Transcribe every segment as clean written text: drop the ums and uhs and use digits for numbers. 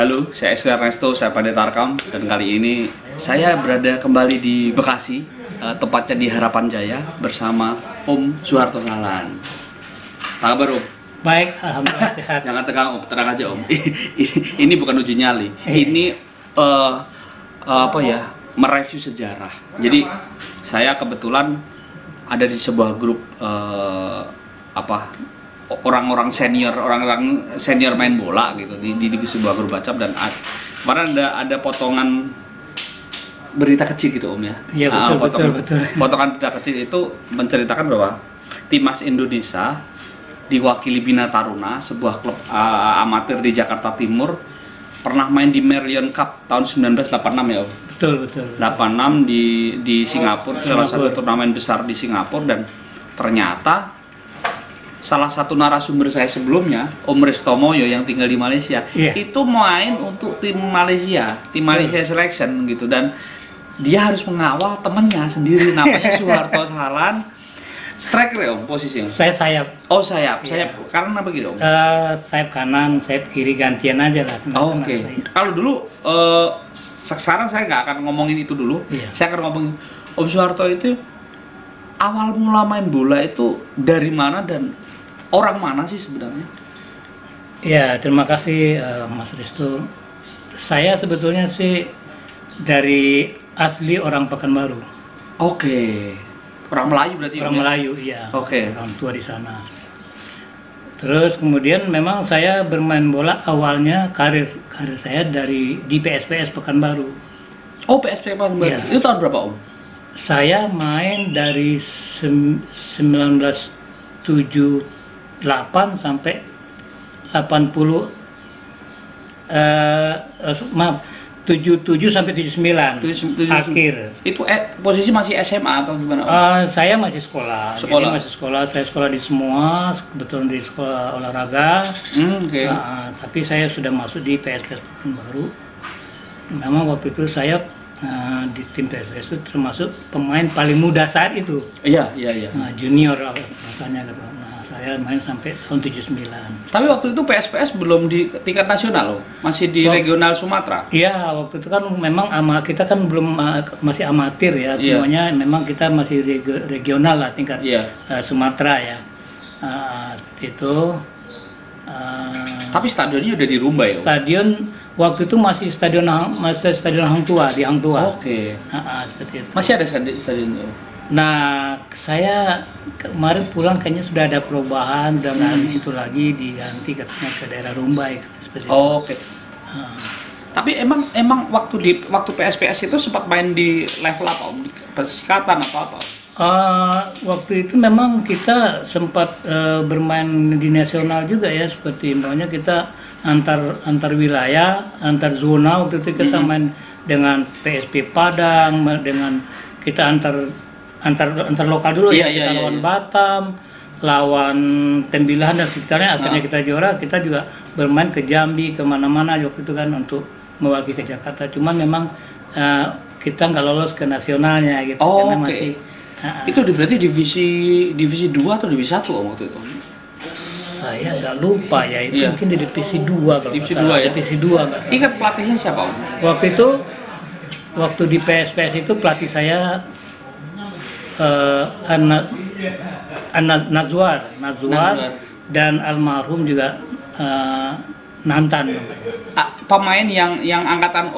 Halo, saya Ernesto, saya Pandita Arkam, dan kali ini saya berada kembali di Bekasi, tepatnya di Harapan Jaya bersama Om Soeharto Sahlan. Apa kabar, Om? Baik, alhamdulillah sehat. Jangan tegang, Om, tenang aja, Om. Ini bukan uji nyali. Ini mereview sejarah. Jadi saya kebetulan ada di sebuah grup orang-orang senior main bola gitu di sebuah grup WhatsApp, dan kemarin ada potongan berita kecil gitu, Om, ya. Iya, betul. Potongan berita kecil itu menceritakan bahwa timnas Indonesia diwakili Bina Taruna, sebuah klub amatir di Jakarta Timur, pernah main di Marion Cup tahun 1986 ya, Om. Betul. 86 di Singapura, salah satu turnamen besar di Singapura, dan ternyata salah satu narasumber saya sebelumnya, Om Ristomoyo yang tinggal di Malaysia, itu main untuk tim Malaysia Selection gitu, dan dia harus mengawal temannya sendiri, namanya Soeharto Sahlan. Striker ya, Om, posisinya? Saya sayap. Oh, sayap. Karena apa gitu, Om? Sayap kanan, sayap kiri, gantian aja lah. Oke. Kalau dulu, sekarang saya nggak akan ngomongin itu dulu. Saya akan ngomongin Om Soeharto itu awal mula main bola itu dari mana dan orang mana sih sebenarnya? Ya, terima kasih Mas Risto. Saya sebetulnya sih dari asli orang Pekanbaru. Oke. Orang Melayu berarti? Orang Melayu, iya. Oke. Orang tua di sana. Terus kemudian memang saya bermain bola awalnya karir saya di PSPS Pekanbaru. Oh, PSPS Pekanbaru. Iya. Itu tahun berapa, Om? Saya main dari 1978 sampai 80 77 sampai 79 akhir. Itu posisi masih SMA atau gimana? Saya masih sekolah. Saya sekolah di semua, kebetulan di sekolah olahraga. Tapi saya sudah masuk di PSPS Pekanbaru. Memang waktu itu saya di tim PSPS itu termasuk pemain paling muda saat itu. Iya. Junior rasanya gitu. Saya main sampai tahun 79. Tapi waktu itu PSPS belum di tingkat nasional loh, masih di regional Sumatera. Iya, waktu itu kan memang kita kan belum masih amatir ya, semuanya memang kita masih regional lah tingkat Sumatera ya. Seperti itu. Tapi stadionnya udah dirubah ya? Stadion waktu itu masih stadion Hang Tuah di Hang Tuah. Oke. Seperti itu. Masih ada stadion itu? Nah, saya kemarin pulang kayaknya sudah ada perubahan dengan itu lagi diganti katanya ke daerah Rumbai seperti itu. Oke. Tapi emang waktu PSPS itu sempat main di level apa, Om? Persikatan apa? Waktu itu memang kita sempat bermain di nasional juga ya, seperti makanya kita antar wilayah, antar zona. Waktu itu kita main dengan PSP Padang, dengan kita antar lokal dulu kita lawan Batam, lawan Tembilahan dan sekitarnya, akhirnya kita juara. Kita juga bermain ke Jambi, kemana-mana waktu itu kan untuk mewakili ke Jakarta. Cuman memang kita nggak lolos ke nasionalnya gitu. Karena masih itu berarti divisi 2 atau divisi 1, Om, waktu itu? Saya nggak lupa ya, itu mungkin di divisi 2 kalau divisi 2 ya? Divisi 2 nggak salah. Ingat pelatihnya siapa, Om? Waktu di PSPS itu pelatih saya Nazwar dan almarhum juga Nantan. Pemain yang angkatan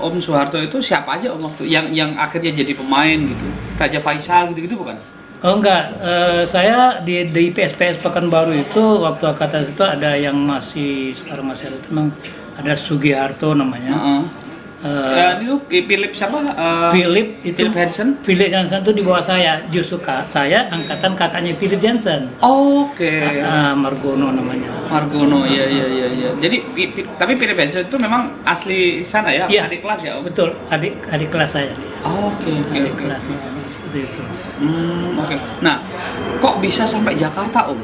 Om Soeharto itu siapa aja, Om, waktu yang akhirnya jadi pemain gitu? Raja Faisal gitu bukan? Oh enggak, saya di PSPS Pekanbaru itu waktu angkatan itu ada yang sekarang masih ada, memang ada Sugiharto namanya. Itu Philip siapa? Philip Hansen. Philip Hansen itu di bawah saya. Justru saya angkatan kakaknya Philip Hansen. Oke. Margono namanya. Margono, iya. Jadi tapi Philip Hansen itu memang asli sana ya? Iya. Adik kelas ya, Om? Betul, adik kelas saya. Oke. Adik kelasnya seperti itu. Oke. Nah, kok bisa sampai Jakarta, Om?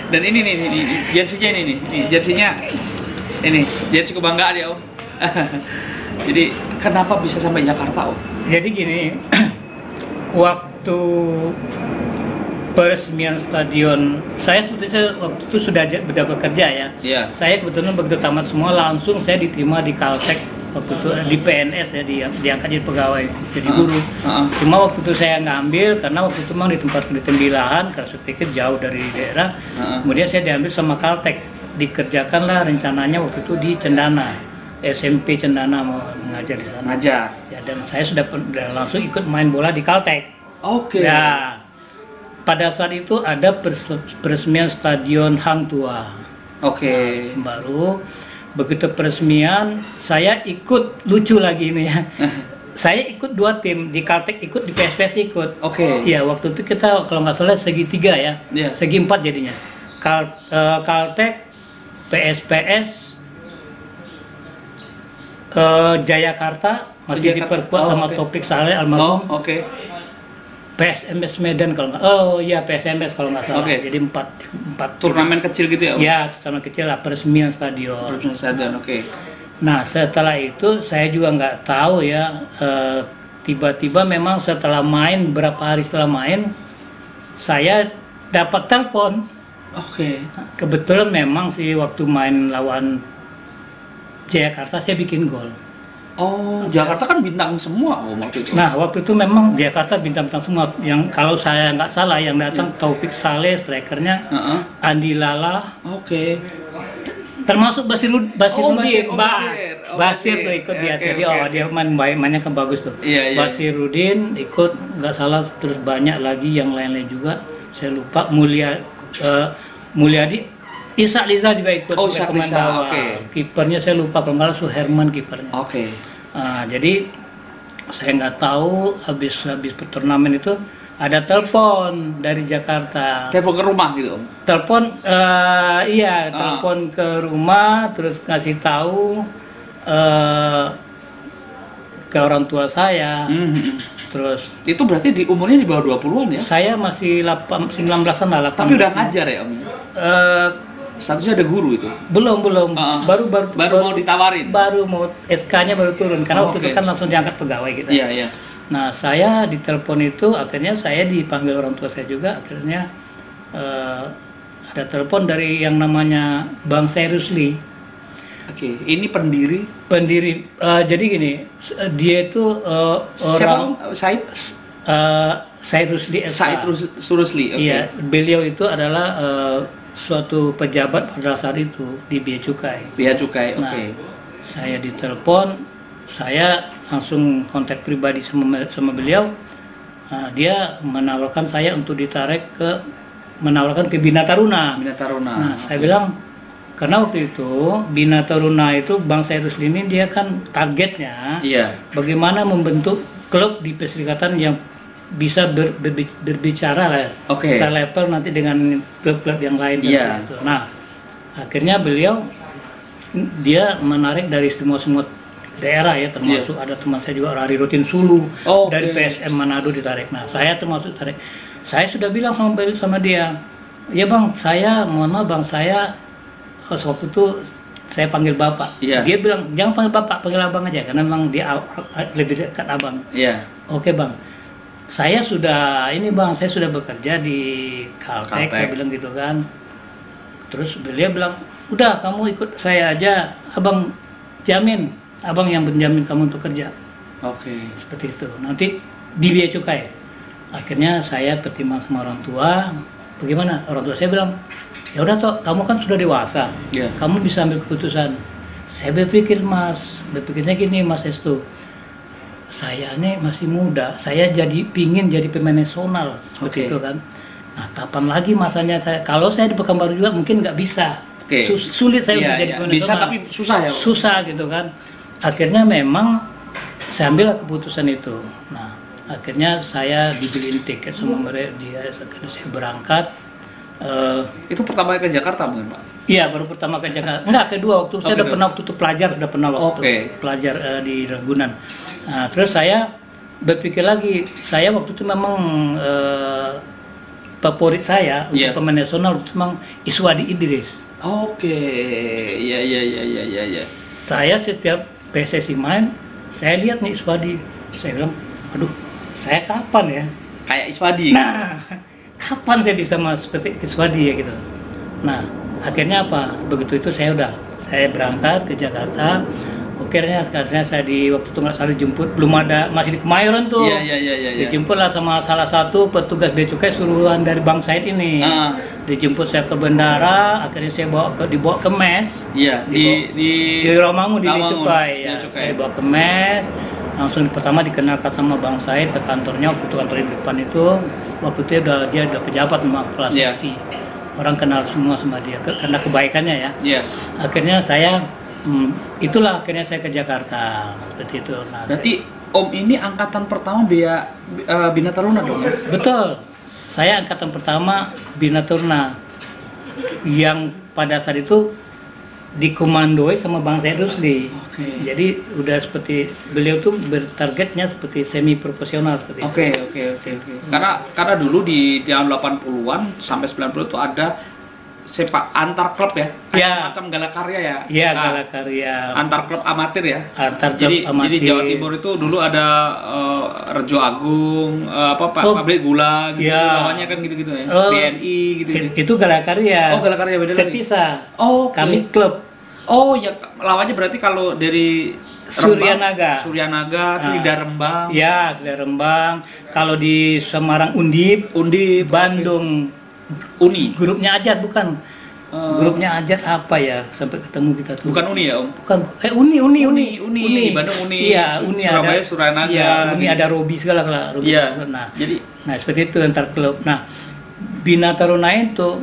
Dan ini nih jersinya jersinya. Ini jersey kebanggaan ya, Om. Jadi kenapa bisa sampai Jakarta, Om? Jadi gini, waktu peresmian stadion, saya sebetulnya waktu itu sudah bekerja ya. Iya. Saya kebetulan begitu tamat semua langsung saya diterima di Caltech waktu itu di PNS ya, diangkat jadi pegawai jadi guru. Cuma waktu itu saya ngambil karena waktu itu memang di tempat di Tembilahan karena saya pikir jauh dari daerah. Kemudian saya diambil sama Caltech, dikerjakanlah rencananya waktu itu di Cendana, SMP Cendana mau mengajar di sana. Ngajar. Ya, dan saya sudah langsung ikut main bola di Caltech. Oke. Ya. Pada saat itu ada peresmian stadion Hang Tua. Oke. Nah, baru begitu peresmian, saya ikut, lucu lagi ini ya. Saya ikut 2 tim, di Caltech ikut, di PSPS ikut. Oke. Iya, waktu itu kita kalau nggak salah segi 3 ya, segi 4 jadinya. Caltech, PSPS, Jayakarta masih diperkuat sama Topik Saleh almarhum. Oke. PSMS Medan kalau nggak, PSMS kalau nggak salah. Jadi 4 turnamen kecil gitu ya? Ya, turnamen kecil lah, peresmian stadion. Peresmian stadion, oke. Nah, setelah itu saya juga nggak tahu ya, tiba-tiba memang setelah main, beberapa hari setelah main, saya dapat telepon. Oke. Kebetulan memang sih waktu main lawan Jayakarta saya bikin gol. Oh, Jakarta kan bintang semua waktu itu. Nah, waktu itu memang Jakarta bintang-bintang semua. Yang kalau saya nggak salah yang datang Taufik Saleh, strikernya, Andi Lala. Oke. Termasuk Basirudin, Basir tuh ikut dia. Jadi dia mainnya kan bagus tuh. Iya. Basirudin ikut, nggak salah, terus banyak lagi yang lain-lain juga. Saya lupa. Mulyadi, Isa Liza juga ikut. Oh, Isa Liza. Oke. Kipernya saya lupa, kalau nggak salah Suherman kipernya. Oke. Jadi saya nggak tahu habis turnamen itu ada telepon dari Jakarta. Telepon ke rumah gitu, Om? Telepon, telepon ke rumah, terus ngasih tahu ke orang tua saya. Terus itu berarti umurnya di bawah 20-an ya? Saya masih 19-an lah. Tapi udah ngajar ya, Om? Statusnya ada guru itu? Belum. Baru mau ditawarin? Baru mau SK-nya baru turun karena waktu itu kan langsung diangkat pegawai gitu. Iya. Nah, saya ditelepon itu, akhirnya saya dipanggil orang tua saya juga, akhirnya ada telepon dari yang namanya Bang Serusli. Oke, ini pendiri. Jadi gini, dia itu orang Said Rusli. Said Rusli. Oke. Iya, beliau itu adalah suatu pejabat pada saat itu di Bea Cukai. Oke. Nah, saya ditelepon, saya langsung kontak pribadi sama beliau. Dia menawarkan saya untuk menawarkan ke Bina Taruna. Nah, saya bilang karena waktu itu Bina Taruna itu Bang Said Rusli ini dia kan targetnya bagaimana membentuk klub di Perserikatan yang bisa berbicara lah, selevel nanti dengan klub-klub yang lain. Gitu. Nah, akhirnya dia menarik dari semua daerah ya, termasuk ada teman saya juga Rari Rutin Sulu dari PSM Manado ditarik. Nah, saya termasuk tarik. Saya sudah bilang sama dia, ya Bang, mohon maaf Bang, saya waktu itu saya panggil Bapak. Dia bilang jangan panggil Bapak, panggil Abang aja karena memang dia lebih dekat Abang. Oke Bang. Saya sudah bekerja di Caltech, saya bilang gitu kan. Terus beliau bilang, udah kamu ikut saya aja, Abang jamin, Abang yang menjamin kamu untuk kerja. Seperti itu. Nanti di Bea Cukai. Akhirnya saya pertimbang sama orang tua, bagaimana? Orang tua saya bilang, ya udah toh, kamu kan sudah dewasa, kamu bisa ambil keputusan. Saya berpikirnya gini Mas Estu. Saya ini masih muda, saya pingin jadi pemain nasional seperti itu kan. Nah, kapan lagi masanya kalau saya di Pekanbaru juga mungkin nggak bisa. Sulit saya untuk jadi pemain nasional. Bisa tapi susah ya. Susah gitu kan. Akhirnya memang saya ambil keputusan itu. Nah, akhirnya saya dibeliin tiket sama mereka, akhirnya saya berangkat. Itu pertama kali ke Jakarta mungkin Pak? Iya, baru pertama ke Jakarta. Enggak, kedua waktu saya udah pernah waktu itu pelajar, pelajar di Ragunan. Nah, terus saya berpikir lagi, saya waktu itu memang favorit saya untuk pemain nasional itu memang Iswadi Idris. Iya. Saya setiap PSSI main, saya lihat nih Iswadi. Saya bilang, aduh, saya kapan ya? Kayak Iswadi. Nah, kapan saya bisa masuk seperti Iswadi ya gitu. Nah, akhirnya apa? Begitu itu saya berangkat ke Jakarta. Akhirnya saya waktu itu nggak salah dijemput, belum ada, masih di Kemayoran tuh. Iya. Dijemputlah sama salah satu petugas bea cukai suruhan dari Bang Said ini. Dijemput saya ke bandara, akhirnya saya dibawa ke mes. Iya, di Romangun di Bea Cukai. Ya. Cukai. Dibawa ke mes, langsung pertama dikenalkan sama Bang Said ke kantornya, waktu itu kantor di depan itu. Waktu itu dia udah pejabat memang kepala seksi. Orang kenal semua sama dia karena kebaikannya ya. Iya. Akhirnya saya itulah akhirnya saya ke Jakarta seperti itu. Nah, berarti Om ini angkatan pertama Bina Taruna dong ya? Betul, saya angkatan pertama Bina Taruna yang pada saat itu dikomandoi sama Bang Said Rusdi. Jadi udah seperti beliau tuh bertargetnya seperti semi profesional seperti itu. Oke. Karena dulu di tahun 80-an sampai 90 itu ada sepak antar klub ya, macam Galakarya ya. Iya, Galakarya. Antar klub amatir ya. Amatir. Jadi Jawa Timur itu dulu ada Rejo Agung, Pabrik Gula gitu. Lawannya kan gitu-gitu ya. BNI gitu. Itu Galakarya. Oh, Galakarya beda lagi. Terpisah. Oh, kami klub. Oh, ya lawannya berarti kalau dari Suryanaga, Lidah Rembang. Ya, Lidah Rembang. Kalau di Semarang Undip, Bandung Uni. Grupnya Ajat bukan. Grupnya Ajat apa ya sampai ketemu kita tuh. Bukan Uni ya, Om? Bukan. Uni. Bandung Uni. Iya, Uni Surabaya, ada. Suryanaga. Iya, Uni ada Robi segala Robi. Iya. Nah, seperti itu antar klub. Nah, Bina Taruna itu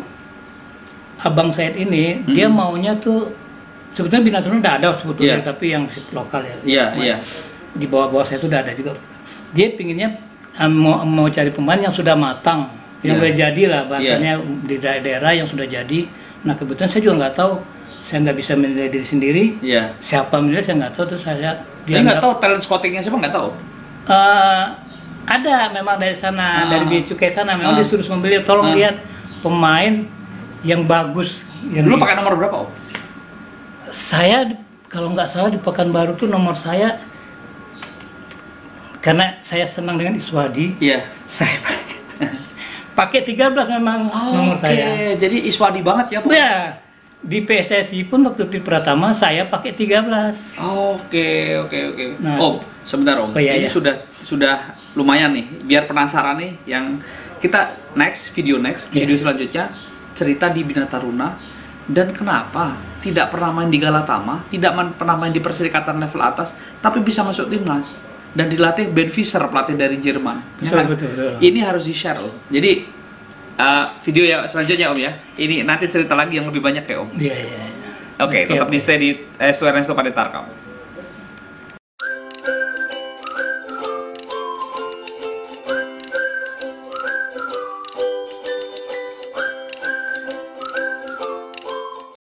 Abang Said ini dia maunya tuh sebetulnya Bina Taruna udah ada sebetulnya tapi yang lokal ya. Iya. Di bawah saya itu udah ada juga. Dia pinginnya mau cari pemain yang sudah matang. Yang udah jadi lah bahasanya di daerah yang sudah jadi. Nah kebetulan saya juga nggak tahu, saya nggak bisa menilai diri sendiri. Siapa menilai saya nggak tahu, terus dia nggak tahu talent scoutingnya siapa, nggak tahu. Ada memang dari sana, dari Bea Cukai sana memang disuruh membeli, tolong lihat pemain yang bagus. Dulu pakai nomor berapa, Om? Saya kalau nggak salah di Pekanbaru tuh nomor saya, karena saya senang dengan Iswadi. Saya pakai 13 memang nomor saya. Jadi Iswadi banget ya, Pak? Ya, di PSSI pun waktu di Pratama saya pakai 13. Oke. Nah, Om, sebentar Om. Ini sudah lumayan nih. Biar penasaran nih, yang kita video selanjutnya cerita di Bina Taruna dan kenapa tidak pernah main di Galatama, tidak pernah main di perserikatan level atas, tapi bisa masuk timnas. Dan dilatih Ben Visser, pelatih dari Jerman. Betul. Ini harus di-share, Om. Jadi video ya selanjutnya, Om ya. Ini nanti cerita lagi yang lebih banyak ya, Om. Iya. Oke, tetap di stay di Ernesto Pade Tarkam.